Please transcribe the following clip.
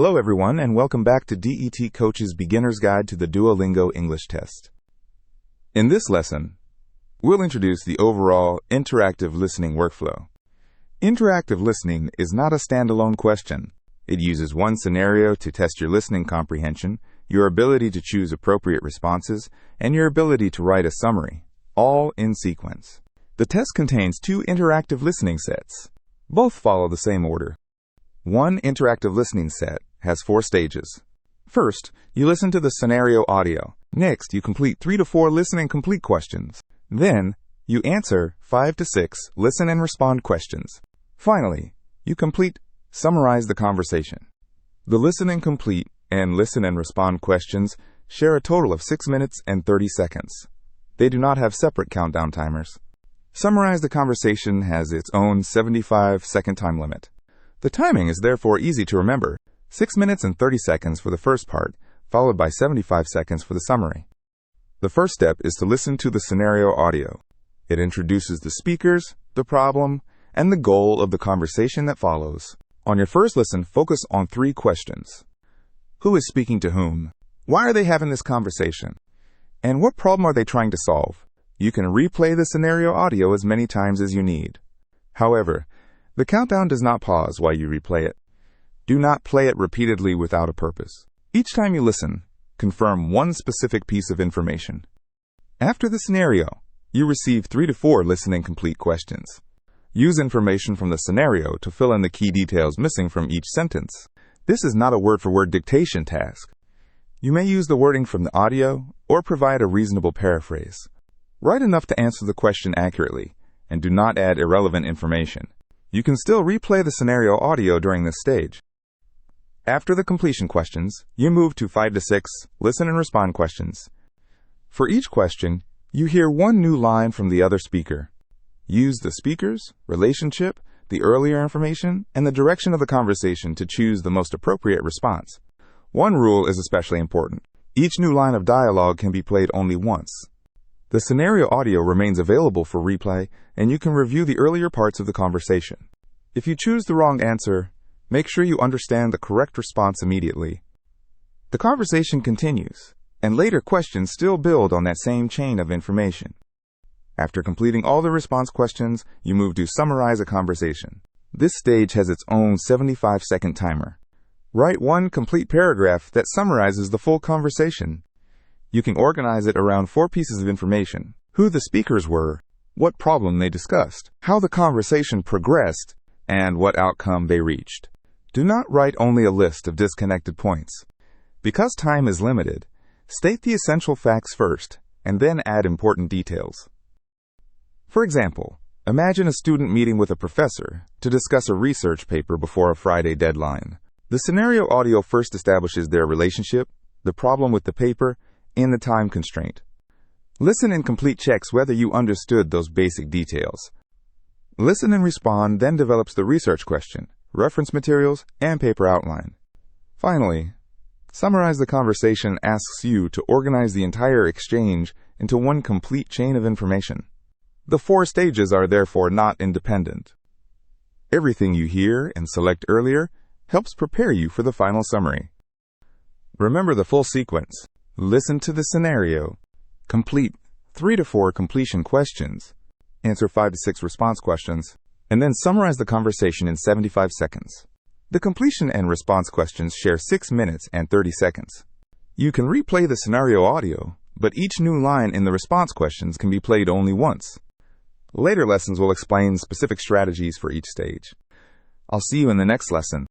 Hello everyone, and welcome back to DET Coach's Beginner's Guide to the Duolingo English Test. In this lesson, we'll introduce the overall interactive listening workflow. Interactive listening is not a standalone question. It uses one scenario to test your listening comprehension, your ability to choose appropriate responses, and your ability to write a summary, all in sequence. The test contains two interactive listening sets. Both follow the same order. One interactive listening set has 4 stages. First, you listen to the scenario audio. Next, you complete 3 to 4 listen and complete questions. Then, you answer 5 to 6 listen and respond questions. Finally, you summarize the conversation. The listen and complete and listen and respond questions share a total of 6 minutes and 30 seconds. They do not have separate countdown timers. Summarize the conversation has its own 75-second time limit. The timing is therefore easy to remember, 6 minutes and 30 seconds for the first part, followed by 75 seconds for the summary. The first step is to listen to the scenario audio. It introduces the speakers, the problem, and the goal of the conversation that follows. On your first listen, focus on 3 questions. Who is speaking to whom? Why are they having this conversation? And what problem are they trying to solve? You can replay the scenario audio as many times as you need. However, the countdown does not pause while you replay it. Do not play it repeatedly without a purpose. Each time you listen, confirm one specific piece of information. After the scenario, you receive 3 to 4 listen and complete questions. Use information from the scenario to fill in the key details missing from each sentence. This is not a word-for-word dictation task. You may use the wording from the audio or provide a reasonable paraphrase. Write enough to answer the question accurately, and do not add irrelevant information. You can still replay the scenario audio during this stage. After the completion questions, you move to 5 to 6 listen and respond questions. For each question, you hear one new line from the other speaker. Use the speakers, relationship, the earlier information, and the direction of the conversation to choose the most appropriate response. One rule is especially important. Each new line of dialogue can be played only once. The scenario audio remains available for replay, and you can review the earlier parts of the conversation. If you choose the wrong answer, make sure you understand the correct response immediately. The conversation continues, and later questions still build on that same chain of information. After completing all the response questions, you move to summarize a conversation. This stage has its own 75-second timer. Write one complete paragraph that summarizes the full conversation. You can organize it around 4 pieces of information: who the speakers were, what problem they discussed, how the conversation progressed, and what outcome they reached. Do not write only a list of disconnected points. Because time is limited, state the essential facts first, and then add important details. For example, imagine a student meeting with a professor to discuss a research paper before a Friday deadline. The scenario audio first establishes their relationship, the problem with the paper, and the time constraint. Listen and complete checks whether you understood those basic details. Listen and respond then develops the research question, reference materials, and paper outline. Finally, summarize the conversation asks you to organize the entire exchange into one complete chain of information. The 4 stages are therefore not independent. Everything you hear and select earlier helps prepare you for the final summary. Remember the full sequence. Listen to the scenario. Complete 3 to 4 completion questions. Answer 5 to 6 response questions. And then summarize the conversation in 75 seconds. The completion and response questions share 6 minutes and 30 seconds. You can replay the scenario audio, but each new line in the response questions can be played only once. Later lessons will explain specific strategies for each stage. I'll see you in the next lesson.